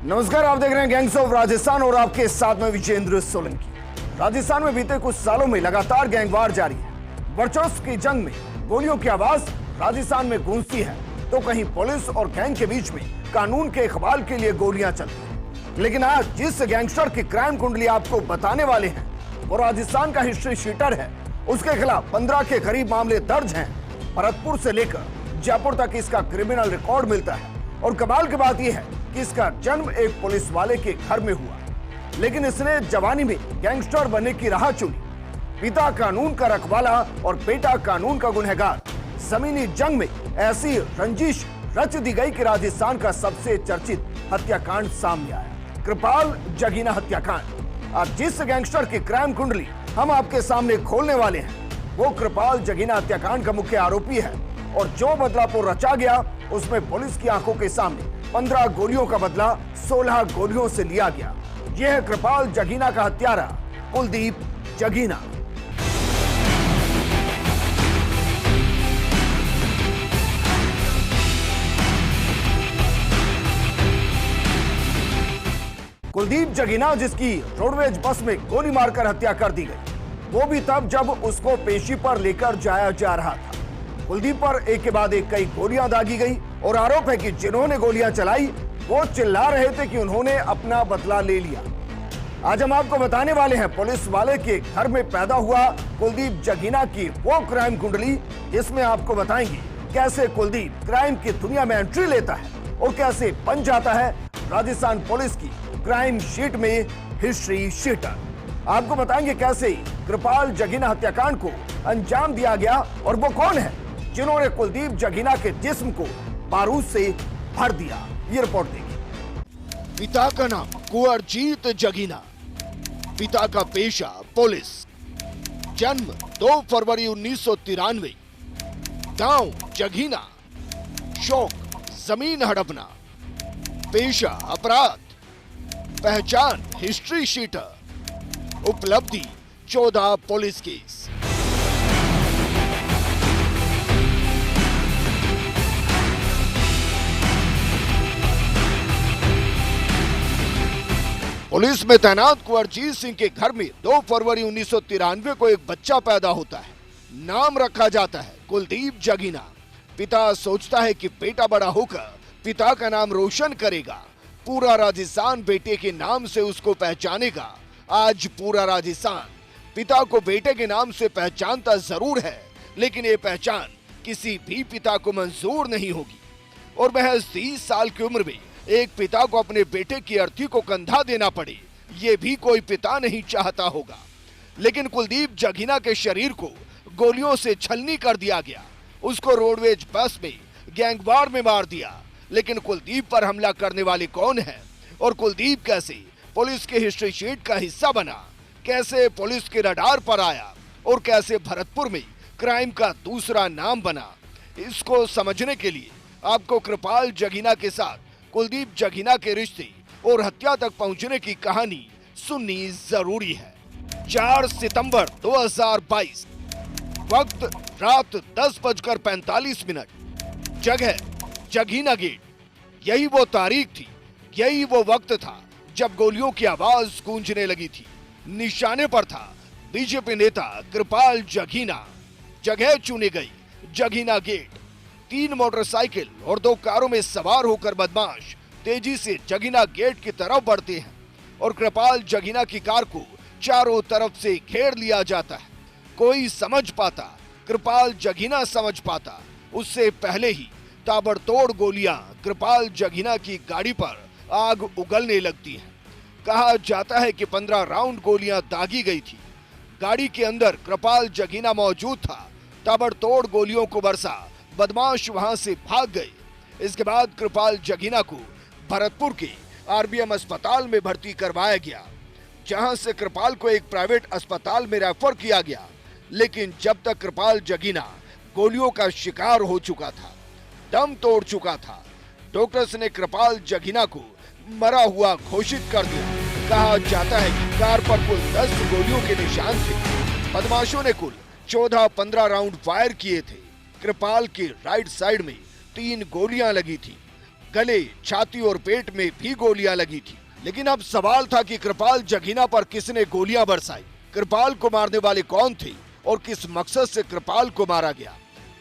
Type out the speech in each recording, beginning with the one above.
नमस्कार, आप देख रहे हैं गैंग्स ऑफ राजस्थान और आपके साथ में विजेंद्र सोलंकी। राजस्थान में बीते कुछ सालों में लगातार गैंगवार जारी है। वर्चस्व की जंग में गोलियों की आवाज राजस्थान में गूंजती है तो कहीं पुलिस और गैंग के बीच में कानून के इकबाल के लिए गोलियां चलती हैं। लेकिन आज जिस गैंगस्टर की क्राइम कुंडली आपको बताने वाले हैं वो राजस्थान का हिस्ट्री शीटर है। उसके खिलाफ 15 के करीब मामले दर्ज हैं। भरतपुर से लेकर जयपुर तक इसका क्रिमिनल रिकॉर्ड मिलता है और कमाल की बात यह है कि इसका जन्म एक पुलिस वाले के घर में हुआ, लेकिन इसने जवानी में गैंगस्टर बनने की राह चुनी। पिता कानून का रखवाला और बेटा कानून का गुनहगार। जमीनी जंग में ऐसी रंजिश रच दी गई कि राजस्थान का सबसे चर्चित हत्याकांड सामने आया, कृपाल जगीना हत्याकांड। आज जिस गैंगस्टर की क्राइम कुंडली हम आपके सामने खोलने वाले हैं वो कृपाल जगीना हत्याकांड का मुख्य आरोपी है और जो बदलापुर रचा गया उसमें पुलिस की आंखों के सामने 15 गोलियों का बदला 16 गोलियों से लिया गया। यह है कृपाल जगीना का हत्यारा कुलदीप जगीना। कुलदीप जगीना जिसकी रोडवेज बस में गोली मारकर हत्या कर दी गई, वो भी तब जब उसको पेशी पर लेकर जाया जा रहा था। कुलदीप पर एक के बाद एक कई गोलियां दागी गई और आरोप है कि जिन्होंने गोलियां चलाई वो चिल्ला रहे थे कि उन्होंने अपना बदला ले लिया। आज हम आपको बताने वाले हैं पुलिस वाले के घर में पैदा हुआ कुलदीप जगीना की वो क्राइम कुंडली जिसमें आपको बताएंगे कैसे कुलदीप क्राइम की दुनिया में एंट्री लेता है और कैसे बन जाता है राजस्थान पुलिस की क्राइम शीट में हिस्ट्री शीटर। आपको बताएंगे कैसे कृपाल जगीना हत्याकांड को अंजाम दिया गया और वो कौन है जिन्होंने कुलदीप जगीना के जिस्म को बारूद से भर दिया। ये रिपोर्ट देखिए। पिता का नाम कुंवरजीत जगीना, पिता का पेशा पुलिस, जन्म 2 फरवरी 1993, गांव जगीना, शौक जमीन हड़पना, पेशा अपराध, पहचान हिस्ट्री शीटर, उपलब्धि 14 पुलिस केस। पुलिस में तैनात कुंवरजीत सिंह के घर में 2 फरवरी 1993 को एक बच्चा पैदा होता है। नाम रखा जाता है कुलदीप जगीना। पिता सोचता है कि बेटा बड़ा होकर पिता का नाम रोशन करेगा, पूरा राजस्थान बेटे के नाम से उसको पहचानेगा। आज पूरा राजस्थान पिता को बेटे के नाम से पहचानता जरूर है, लेकिन ये पहचान किसी भी पिता को मंजूर नहीं होगी और महज 30 साल की उम्र में एक पिता को अपने बेटे की अर्थी को कंधा देना पड़े, ये भी कोई पिता नहीं चाहता होगा। लेकिन कुलदीप जगीना के शरीर को गोलियों से छलनी कर दिया गया। उसको रोडवेज बस में गैंगवार में मार दिया। लेकिन कुलदीप पर हमला करने वाले कौन है और कुलदीप कैसे पुलिस के हिस्ट्री शीट का हिस्सा बना, कैसे पुलिस के रडार पर आया और कैसे भरतपुर में क्राइम का दूसरा नाम बना, इसको समझने के लिए आपको कृपाल जगीना के साथ कुलदीप जगीना के रिश्ते और हत्या तक पहुंचने की कहानी सुननी जरूरी है। 4 सितंबर 2022, वक्त रात 10:45, जगह जगीना गेट। यही वो तारीख थी, यही वो वक्त था जब गोलियों की आवाज गूंजने लगी थी। निशाने पर था बीजेपी नेता कृपाल जगीना। जगह चुनी गई जगीना गेट। 3 मोटरसाइकिल और 2 कारों में सवार होकर बदमाश तेजी से जगीना गेट की तरफ बढ़ते हैं और कृपाल जगीना की कार को चारों तरफ से घेर लिया जाता है। कोई समझ पाता, कृपाल जगीना समझ पाता, उससे पहले ही ताबड़तोड़ गोलियां कृपाल जगीना की गाड़ी पर आग उगलने लगती हैं। कहा जाता है कि 15 राउंड गोलियां दागी गई थी। गाड़ी के अंदर कृपाल जगीना मौजूद था। ताबड़तोड़ गोलियों को बरसा, बदमाश वहां से भाग गए। इसके बाद कृपाल जगीना को भरतपुर के आरबीएम अस्पताल में भर्ती करवाया गया, जहां से कृपाल को एक प्राइवेट अस्पताल में रेफर किया गया। लेकिन जब तक कृपाल जगीना गोलियों का शिकार हो चुका था, दम तोड़ चुका था, डॉक्टर्स ने कृपाल जगीना को मरा हुआ घोषित कर दिया। कहा जाता है कि कार पर कुल 10 गोलियों के निशान थे। बदमाशों ने कुल 14-15 राउंड फायर किए थे। कृपाल के राइट साइड में 3 गोलियां लगी थी। गले, छाती और पेट में भी गोलियां लगी थी। लेकिन अब सवाल था कि कृपाल जगीना पर किसने गोलियां बरसाई, कृपाल को मारने वाले कौन थे और किस मकसद से कृपाल को मारा गया।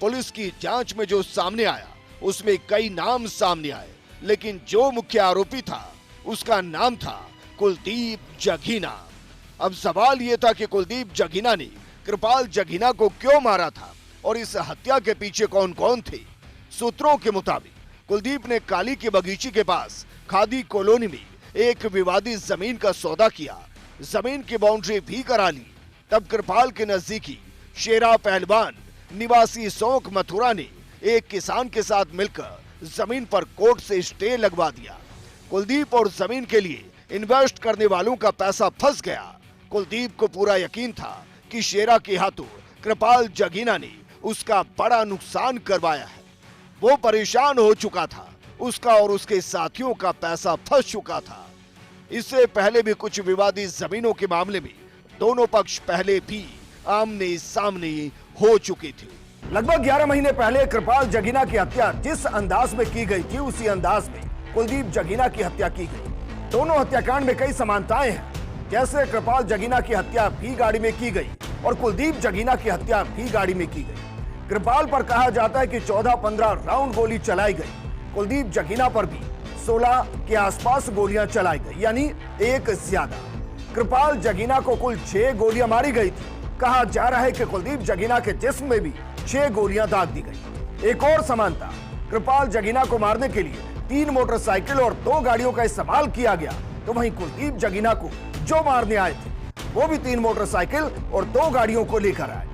पुलिस की जांच में जो सामने आया उसमें कई नाम सामने आए, लेकिन जो मुख्य आरोपी था उसका नाम था कुलदीप जगीना। अब सवाल यह था कि कुलदीप जगीना ने कृपाल जगीना को क्यों मारा था और इस हत्या के पीछे कौन कौन थे। सूत्रों के मुताबिक कुलदीप ने काली के बगीचे के पास खादी कॉलोनी में एक विवादित जमीन का सौदा किया, जमीन की बाउंड्री भी करा ली। तब कृपाल के नजदीकी शेरा पहलवान निवासी शौक मथुरा ने एक किसान के साथ मिलकर जमीन पर कोर्ट से स्टे लगवा दिया। कुलदीप और जमीन के लिए इन्वेस्ट करने वालों का पैसा फंस गया। कुलदीप को पूरा यकीन था कि शेरा के हाथों कृपाल जगीना ने उसका बड़ा नुकसान करवाया है। वो परेशान हो चुका था, उसका और उसके साथियों का पैसा फंस चुका था। इससे पहले भी कुछ विवादित जमीनों के मामले में दोनों पक्ष पहले भी आमने सामने हो चुके थे। लगभग 11 महीने पहले कृपाल जगीना की हत्या जिस अंदाज में की गई थी, उसी अंदाज में कुलदीप जगीना की हत्या की गई। दोनों हत्याकांड में कई समानताएं हैं। जैसे कृपाल जगीना की हत्या भी गाड़ी में की गई और कुलदीप जगीना की हत्या भी गाड़ी में की गई। कृपाल पर कहा जाता है कि 14-15 राउंड गोली चलाई गई। कुलदीप जगीना पर भी 16 के आसपास गोलियां चलाई गई, यानी एक ज्यादा। कृपाल जगीना को कुल 6 गोलियां मारी गई थी। कहा जा रहा है कि कुलदीप जगीना के जिस्म में भी 6 गोलियां दाग दी गई। एक और समानता, कृपाल जगीना को मारने के लिए 3 मोटरसाइकिल और 2 गाड़ियों का इस्तेमाल किया गया, तो वहीं कुलदीप जगीना को जो मारने आए थे वो भी 3 मोटरसाइकिल और 2 गाड़ियों को लेकर आए।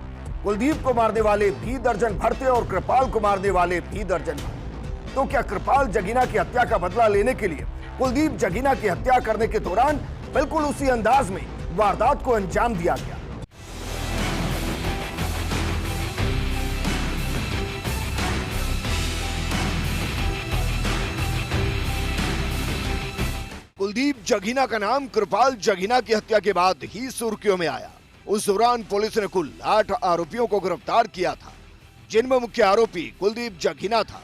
कुलदीप को मारने वाले भी दर्जन भर थे और कृपाल को मारने वाले भी दर्जन भर। तो क्या कृपाल जगीना की हत्या का बदला लेने के लिए कुलदीप जगीना की हत्या करने के दौरान बिल्कुल उसी अंदाज में वारदात को अंजाम दिया गया? कुलदीप जगीना का नाम कृपाल जगीना की हत्या के बाद ही सुर्खियों में आया। उस दौरान पुलिस ने कुल 8 आरोपियों को गिरफ्तार किया था, जिनमें मुख्य आरोपी कुलदीप जगीना था,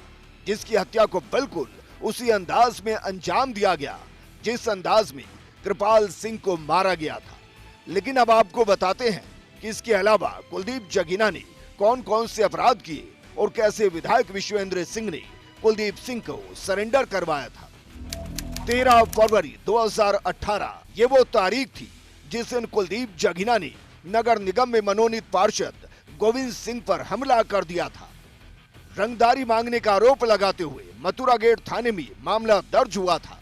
जिसकी हत्या को बिल्कुल उसी अंदाज में अंजाम दिया गया जिस अंदाज में कृपाल सिंह को मारा गया था। लेकिन अब आपको बताते हैं कि इसके अलावा कुलदीप जगीना ने कौन कौन से अपराध किए और कैसे विधायक विश्वेंद्र सिंह ने कुलदीप सिंह को सरेंडर करवाया था। 13 फरवरी 2018 ये वो तारीख थी जिस दिन कुलदीप जगीना ने नगर निगम में मनोनीत पार्षद गोविंद सिंह पर हमला कर दिया था। रंगदारी मांगने का आरोप लगाते हुए मथुरा गेट थाने में मामला दर्ज हुआ था,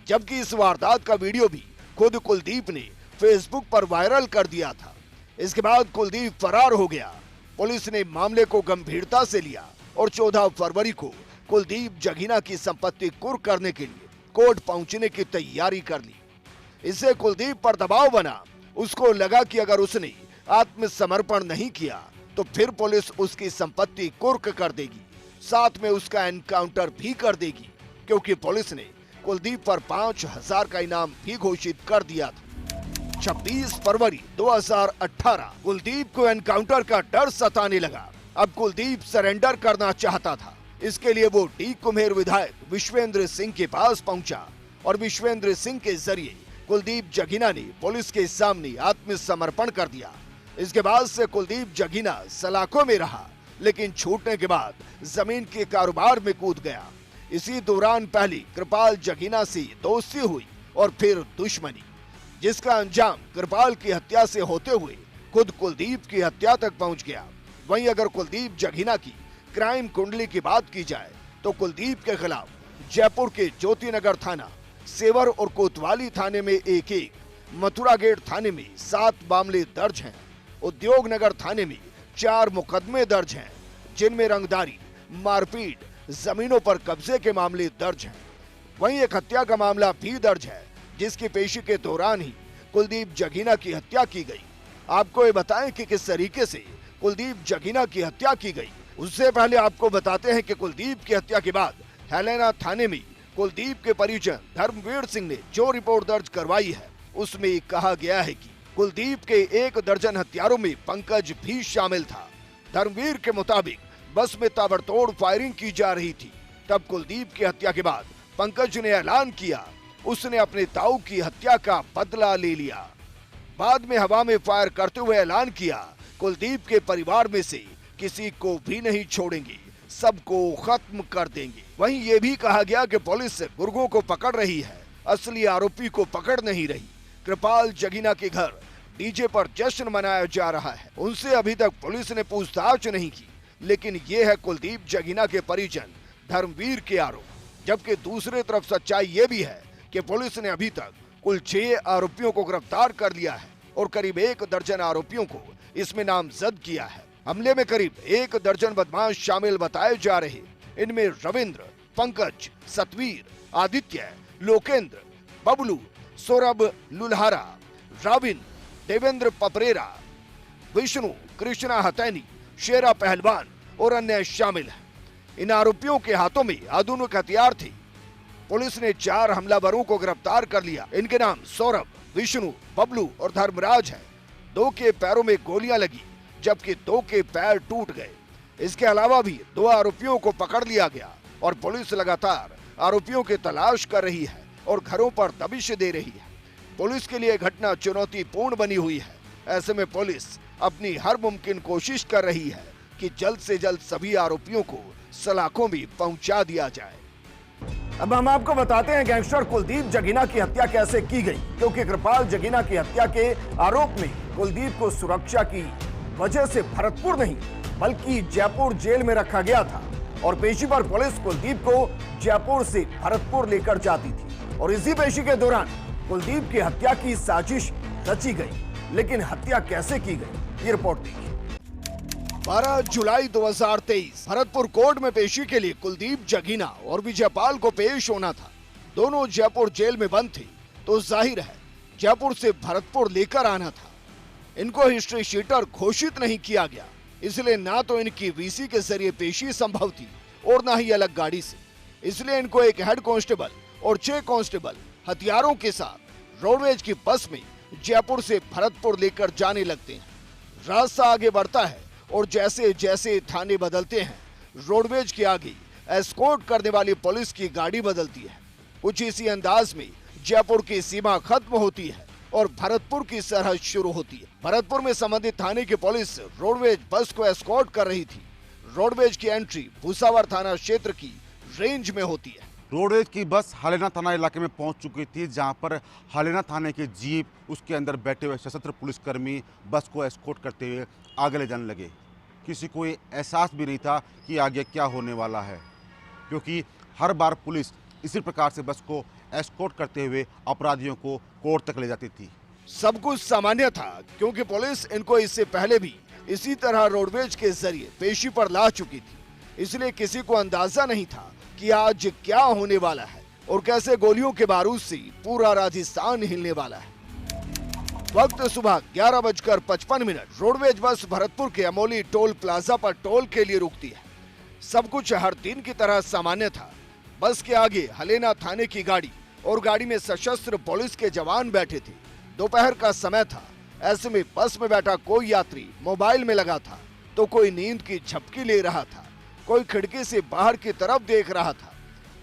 जबकि इस वारदात का वीडियो भी खुद कुलदीप ने फेसबुक पर वायरल कर दिया था। इसके बाद कुलदीप फरार हो गया। पुलिस ने मामले को गंभीरता से लिया और 14 फरवरी को कुलदीप जगीना की संपत्ति कुर्क करने के लिए कोर्ट पहुंचने की तैयारी कर ली। इससे कुलदीप पर दबाव बना। उसको लगा कि अगर उसने आत्मसमर्पण नहीं किया तो फिर पुलिस उसकी संपत्ति कुर्क कर देगी, साथ में उसका एनकाउंटर भी कर देगी, क्योंकि पुलिस ने कुलदीप पर 5,000 का इनाम भी घोषित कर दिया था। 26 फरवरी 2018 कुलदीप को एनकाउंटर का डर सताने लगा। अब कुलदीप सरेंडर करना चाहता था। इसके लिए वो डी कुम्हेर विधायक विश्वेंद्र सिंह के पास पहुंचा और विश्वेंद्र सिंह के जरिए कुलदीप जगीना ने पुलिस के सामने आत्मसमर्पण कर दिया। इसके बाद से कुलदीप जगीना सलाखों में रहा, लेकिन छूटने के बाद जमीन के कारोबार में कूद गया। इसी दौरान पहले कृपाल जगीना से दोस्ती हुई और फिर दुश्मनी, जिसका अंजाम कृपाल की हत्या से होते हुए खुद कुलदीप की हत्या तक पहुंच गया। वहीं अगर कुलदीप जगीना की क्राइम कुंडली की बात की जाए तो कुलदीप के खिलाफ जयपुर के ज्योतिनगर थाना, सेवर और कोतवाली थाने में 1-1, मथुरा गेट थाने में 7 मामले दर्ज हैं, उद्योग नगर थाने में 4 मुकदमे दर्ज हैं, जिनमें रंगदारी, मारपीट, जमीनों पर कब्जे के मामले दर्ज हैं। वहीं एक हत्या का मामला भी दर्ज है, जिसकी पेशी के दौरान ही कुलदीप जगीना की हत्या की गई। आपको ये बताएं कि किस तरीके से कुलदीप जगीना की हत्या की गई। उससे पहले आपको बताते हैं कि कुलदीप की हत्या के बाद हेलेना थाने में कुलदीप के परिजन धर्मवीर सिंह ने जो रिपोर्ट दर्ज करवाई है, उसमें कहा गया है कि कुलदीप के 1 दर्जन हत्यारों में पंकज भी शामिल था। धर्मवीर के मुताबिक बस में ताबड़तोड़ फायरिंग की जा रही थी। तब कुलदीप की हत्या के बाद पंकज ने ऐलान किया उसने अपने ताऊ की हत्या का बदला ले लिया। बाद में हवा में फायर करते हुए ऐलान किया कुलदीप के परिवार में से किसी को भी नहीं छोड़ेंगे, सबको खत्म कर देंगे। वहीं ये भी कहा गया कि पुलिस गुर्गों को पकड़ रही है, असली आरोपी को पकड़ नहीं रही। कृपाल जगीना के घर डीजे पर जश्न मनाया जा रहा है, उनसे अभी तक पुलिस ने पूछताछ नहीं की, लेकिन ये है कुलदीप जगीना के परिजन धर्मवीर के आरोप। जबकि दूसरी तरफ सच्चाई ये भी है कि पुलिस ने अभी तक कुल 6 आरोपियों को गिरफ्तार कर लिया है और करीब 1 दर्जन आरोपियों को इसमें नामजद किया है। हमले में करीब 1 दर्जन बदमाश शामिल बताए जा रहे। इनमें रविंद्र, पंकज, सतवीर, आदित्य, लोकेंद्र, बबलू, सौरभ लुल्हारा, राविन, देवेंद्र पपरेरा, विष्णु, कृष्णा हतैनी, शेरा पहलवान और अन्य शामिल हैं। इन आरोपियों के हाथों में आधुनिक हथियार थे। पुलिस ने 4 हमलावरों को गिरफ्तार कर लिया। इनके नाम सौरभ, विष्णु, बबलू और धर्मराज है। 2 के पैरों में गोलियां लगी जबकि 2 के पैर टूट गए। इसके अलावा भी 2 आरोपियों को पकड़ लिया गया और पुलिस लगातार आरोपियों की तलाश कर रही है और घरों पर दबिश दे रही है। पुलिस के लिए घटना चुनौतीपूर्ण बनी हुई है। ऐसे में पुलिस अपनी हर मुमकिन कोशिश कर रही है कि जल्द से जल्द सभी आरोपियों को सलाखों में पहुंचा दिया जाए। अब हम आपको बताते हैं गैंगस्टर कुलदीप जगीना की हत्या कैसे की गई, क्योंकि कृपाल जगीना की हत्या के आरोप में कुलदीप को सुरक्षा की वजह से भरतपुर नहीं बल्कि जयपुर जेल में रखा गया था और पेशी पर पुलिस कुलदीप को जयपुर से भरतपुर लेकर जाती थी और इसी पेशी के दौरान कुलदीप की हत्या की साजिश रची गई। लेकिन हत्या कैसे की गई, ये रिपोर्ट देखिए। 12 जुलाई 2023 भरतपुर कोर्ट में पेशी के लिए कुलदीप जगीना और विजयपाल को पेश होना था। दोनों जयपुर जेल में बंद थे तो जाहिर है जयपुर से भरतपुर लेकर आना था। इनको हिस्ट्री शीटर घोषित नहीं किया गया, इसलिए ना तो इनकी वीसी के जरिए पेशी संभव थी और ना ही अलग गाड़ी से। इसलिए इनको एक हेड कांस्टेबल और 6 कांस्टेबल हथियारों के साथ रोडवेज की बस में जयपुर से भरतपुर लेकर जाने लगते हैं। रास्ता आगे बढ़ता है और जैसे जैसे थाने बदलते हैं रोडवेज के आगे एस्कॉर्ट करने वाली पुलिस की गाड़ी बदलती है। कुछ इसी अंदाज में जयपुर की सीमा खत्म होती है और भरतपुर की सरहद शुरू होती है। भरतपुर में संबंधित थाने की पुलिस रोडवेज बस को एस्कॉर्ट कर रही थी। रोडवेज की एंट्री भूसावर थाना क्षेत्र की रेंज में होती है। रोडवेज की बस हलेना थाना इलाके में पहुंच चुकी थी, जहां पर हलेना थाने के जीप उसके अंदर बैठे हुए सशस्त्र पुलिसकर्मी बस को एस्कॉर्ट करते हुए आगे ले जाने लगे। किसी को ये एहसास भी नहीं था कि आगे क्या होने वाला है, क्योंकि हर बार पुलिस इसी प्रकार से बस को एस्कॉर्ट करते हुए अपराधियों को कोर्ट तक ले जाती थी। सब कुछ सामान्य था क्योंकि पुलिस इनको इससे पहले भी इसी तरह रोडवेज के जरिए पेशी पर ला चुकी थी। इसलिए किसी को अंदाजा नहीं था कि आज क्या होने वाला है और कैसे गोलियों के बारूद से पूरा राजस्थान हिलने वाला है। वक्त सुबह 11:55। रोडवेज बस भरतपुर के अमोली टोल प्लाजा पर टोल के लिए रुकती है। सब कुछ हर दिन की तरह सामान्य था। बस के आगे हलेना थाने की गाड़ी और गाड़ी में सशस्त्र पुलिस के जवान बैठे थे। दोपहर का समय था। ऐसे में बस में बैठा कोई यात्री मोबाइल में लगा था तो कोई नींद की झपकी ले रहा था, कोई खिड़की से बाहर की तरफ देख रहा था।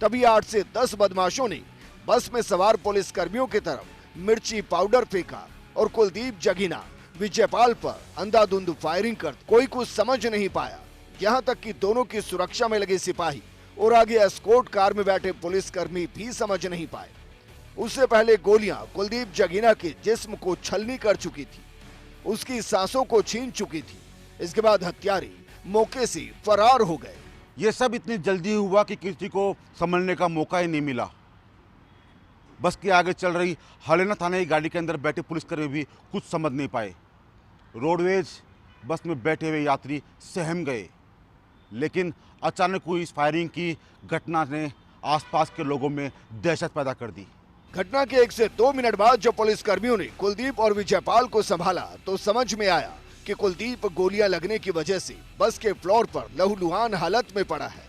तभी 8 से 10 बदमाशों ने बस में सवार पुलिस कर्मियों की तरफ मिर्ची पाउडर फेंका और कुलदीप जगीना विजयपाल पर अंधाधुंध फायरिंग कर कोई कुछ समझ नहीं पाया। यहाँ तक कि दोनों की सुरक्षा में लगे सिपाही और आगे एस्कॉर्ट कार में बैठे पुलिसकर्मी भी समझ नहीं पाए। उससे पहले गोलियां कुलदीप जगीना के जिस्म को छलनी कर चुकी थी, उसकी सांसों को छीन चुकी थी। इसके बाद हत्यारे मौके से फरार हो गए। ये सब इतनी जल्दी हुआ कि किसी को समझने का मौका ही नहीं मिला। बस के आगे चल रही हलेना थाने की गाड़ी के अंदर बैठे पुलिसकर्मी भी कुछ समझ नहीं पाए। रोडवेज बस में बैठे हुए यात्री सहम गए, लेकिन अचानक हुई इस फायरिंग की घटना ने आसपास के लोगों में दहशत पैदा कर दी। घटना के 1 से 2 मिनट बाद जब पुलिसकर्मियों ने कुलदीप और विजयपाल को संभाला तो समझ में आया कि कुलदीप गोलियां लगने की वजह से बस के फ्लोर पर लहूलुहान हालत में पड़ा है।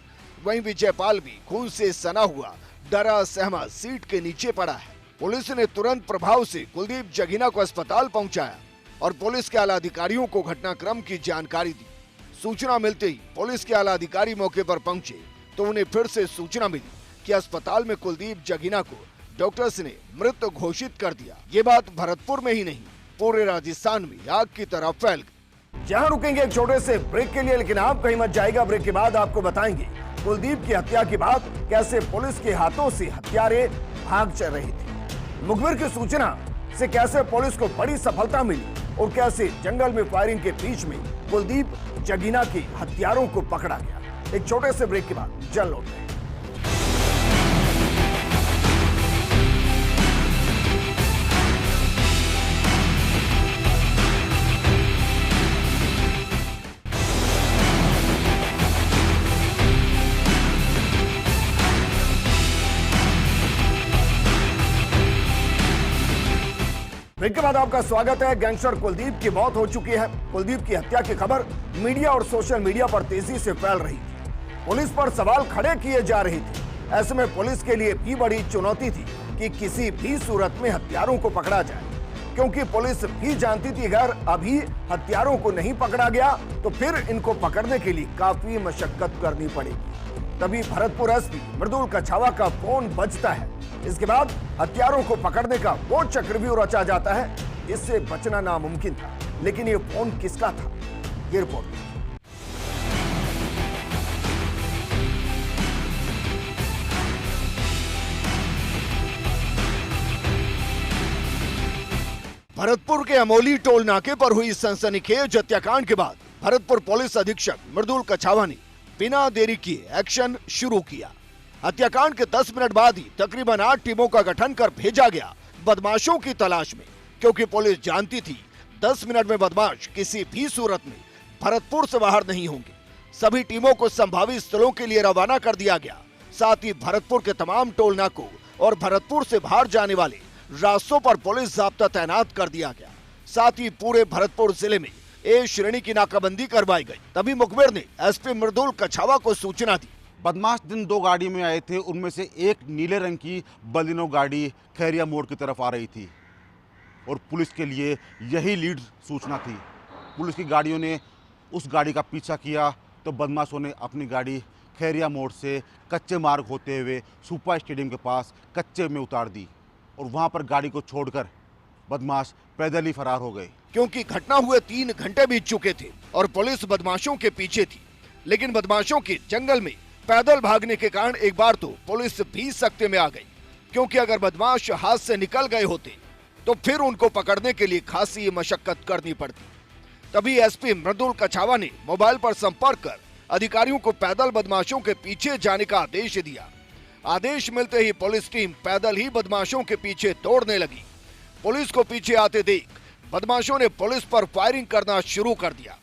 वहीं विजयपाल भी खून से सना हुआ डरा सहमा सीट के नीचे पड़ा है। पुलिस ने तुरंत प्रभाव से कुलदीप जगीना को अस्पताल पहुंचाया और पुलिस के आला अधिकारियों को घटनाक्रम की जानकारी दी। सूचना मिलते ही पुलिस के आला अधिकारी मौके पर पहुंचे तो उन्हें फिर से सूचना मिली कि अस्पताल में कुलदीप जगीना को डॉक्टर्स ने मृत घोषित कर दिया। ये बात भरतपुर में ही नहीं, पूरे राजस्थान में आग की तरह फैल गई। जहां रुकेंगे एक छोटे से ब्रेक के लिए, लेकिन आप कहीं मत जाएगा। ब्रेक के बाद आपको बताएंगे कुलदीप की हत्या के बाद कैसे पुलिस के हाथों से हत्यारे भाग चल रहे थे, मुखबिर की सूचना से कैसे पुलिस को बड़ी सफलता मिली और कैसे जंगल में फायरिंग के बीच में कुलदीप जगीना के हत्यारों को पकड़ा गया। एक छोटे से ब्रेक के बाद जल्द लौटते हैं। ब्रेक के बाद आपका स्वागत है। गैंगस्टर कुलदीप की मौत हो चुकी है। कुलदीप की हत्या की खबर मीडिया और सोशल मीडिया पर तेजी से फैल रही थी। पुलिस पर सवाल खड़े किए जा रहे थे। ऐसे में पुलिस के लिए भी बड़ी चुनौती थी कि किसी भी सूरत में हत्यारों को पकड़ा जाए, क्योंकि पुलिस भी जानती थी अगर अभी हत्यारों को नहीं पकड़ा गया तो फिर इनको पकड़ने के लिए काफी मशक्कत करनी पड़ेगी। तभी भरतपुर एसपी मृदुल कछावा का फोन बजता है। इसके बाद हत्यारों को पकड़ने का वो चक्रव्यूह रचा जाता है जिससे बचना नामुमकिन था। लेकिन ये फोन किसका था, ये रिपोर्ट। भरतपुर के अमोली टोल नाके पर हुई सनसनीखेज हत्याकांड के बाद भरतपुर पुलिस अधीक्षक मृदुल कछावा ने बिना देरी किए एक्शन शुरू किया। हत्याकांड के 10 मिनट बाद ही तकरीबन 8 टीमों का गठन कर भेजा गया बदमाशों की तलाश में, क्योंकि पुलिस जानती थी 10 मिनट में बदमाश किसी भी सूरत में भरतपुर से बाहर नहीं होंगे। सभी टीमों को संभावित स्थलों के लिए रवाना कर दिया गया। साथ ही भरतपुर के तमाम टोल नाकों और भरतपुर से बाहर जाने वाले रास्तों पर पुलिस जाब्ता तैनात कर दिया गया। साथ ही पूरे भरतपुर जिले में ए श्रेणी की नाकाबंदी करवाई गई। तभी मुखबिर ने एसपी मृदुल कछावा को सूचना दी। बदमाश दिन 2 गाड़ी में आए थे, उनमें से एक नीले रंग की बलिनो गाड़ी खैरिया मोड़ की तरफ आ रही थी और पुलिस के लिए यही लीड सूचना थी। पुलिस की गाड़ियों ने उस गाड़ी का पीछा किया तो बदमाशों ने अपनी गाड़ी खैरिया मोड़ से कच्चे मार्ग होते हुए सुपा स्टेडियम के पास कच्चे में उतार दी और वहां पर गाड़ी को छोड़कर बदमाश पैदल ही फरार हो गए। क्योंकि घटना हुए 3 घंटे बीत चुके थे और पुलिस बदमाशों के पीछे थी, लेकिन बदमाशों के जंगल में पैदल भागने के कारण एक बार तो पुलिस भी सख्ते में आ गई, क्योंकि अगर बदमाश हाथ से निकल गए होते तो फिर उनको पकड़ने के लिए खासी मशक्कत करनी पड़ती। तभी एसपी मृदुल कछावा ने मोबाइल पर संपर्क कर अधिकारियों को पैदल बदमाशों के पीछे जाने का आदेश दिया। आदेश मिलते ही पुलिस टीम पैदल ही बदमाशों के पीछे दौड़ने लगी। पुलिस को पीछे आते देख बदमाशों ने पुलिस पर फायरिंग करना शुरू कर दिया,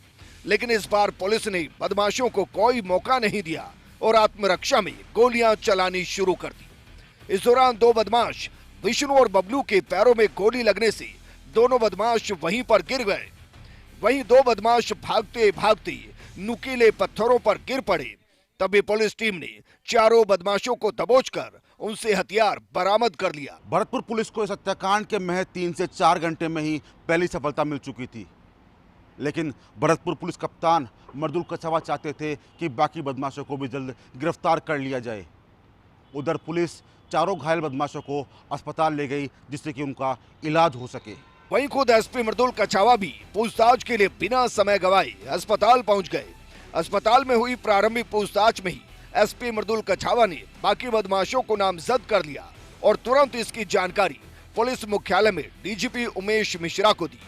लेकिन इस बार पुलिस ने बदमाशों को कोई मौका नहीं दिया और आत्मरक्षा में गोलियां चलानी शुरू कर दी। इस दौरान 2 बदमाश विष्णु और बबलू के पैरों में गोली लगने से दोनों बदमाश वहीं पर गिर गए। वहीं 2 बदमाश भागते भागते नुकीले पत्थरों पर गिर पड़े। तभी पुलिस टीम ने चारों बदमाशों को दबोचकर उनसे हथियार बरामद कर लिया। भरतपुर पुलिस को इस हत्याकांड के महज 3 से 4 घंटे में ही पहली सफलता मिल चुकी थी, लेकिन भरतपुर पुलिस कप्तान मृदुल कछावा चाहते थे कि बाकी बदमाशों को भी जल्द गिरफ्तार कर लिया जाए। उधर पुलिस चारों घायल बदमाशों को अस्पताल ले गई जिससे कि उनका इलाज हो सके। वहीं खुद एसपी मृदुल कछावा भी पूछताछ के लिए बिना समय गवाए अस्पताल पहुंच गए। अस्पताल में हुई प्रारंभिक पूछताछ में ही एसपी मृदुल कछावा ने बाकी बदमाशों को नामजद कर लिया और तुरंत इसकी जानकारी पुलिस मुख्यालय में डीजीपी उमेश मिश्रा को दी।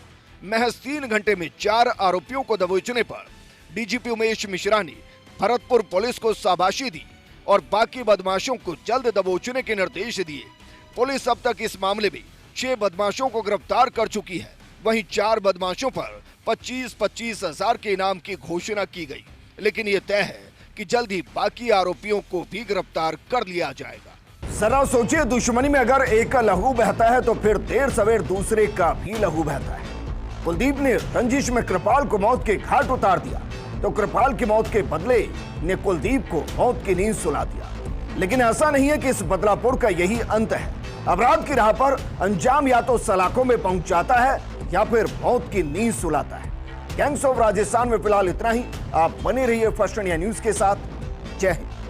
महज 3 घंटे में 4 आरोपियों को दबोचने पर डीजीपी उमेश मिश्रा ने भरतपुर पुलिस को शाबाशी दी और बाकी बदमाशों को जल्द दबोचने के निर्देश दिए। पुलिस अब तक इस मामले में 6 बदमाशों को गिरफ्तार कर चुकी है। वहीं 4 बदमाशों पर 25-25 हजार के इनाम की घोषणा की गई, लेकिन ये तय है कि जल्द ही बाकी आरोपियों को भी गिरफ्तार कर लिया जाएगा। जरा सोचिए, दुश्मनी में अगर एक का लहू बहता है तो फिर देर सवेर दूसरे का भी लहू बहता है। कुलदीप ने रंजिश में कृपाल को मौत के घाट उतार दिया तो कृपाल की मौत के बदले ने कुलदीप को मौत की नींद सुला दिया। लेकिन ऐसा नहीं है कि इस बदलापुर का यही अंत है। अपराध की राह पर अंजाम या तो सलाखों में पहुंच जाता है या फिर मौत की नींद सुलाता है। गैंग्स ऑफ राजस्थान में फिलहाल इतना ही। आप बने रहिए फर्स्ट इंडिया न्यूज के साथ। जय हिंद।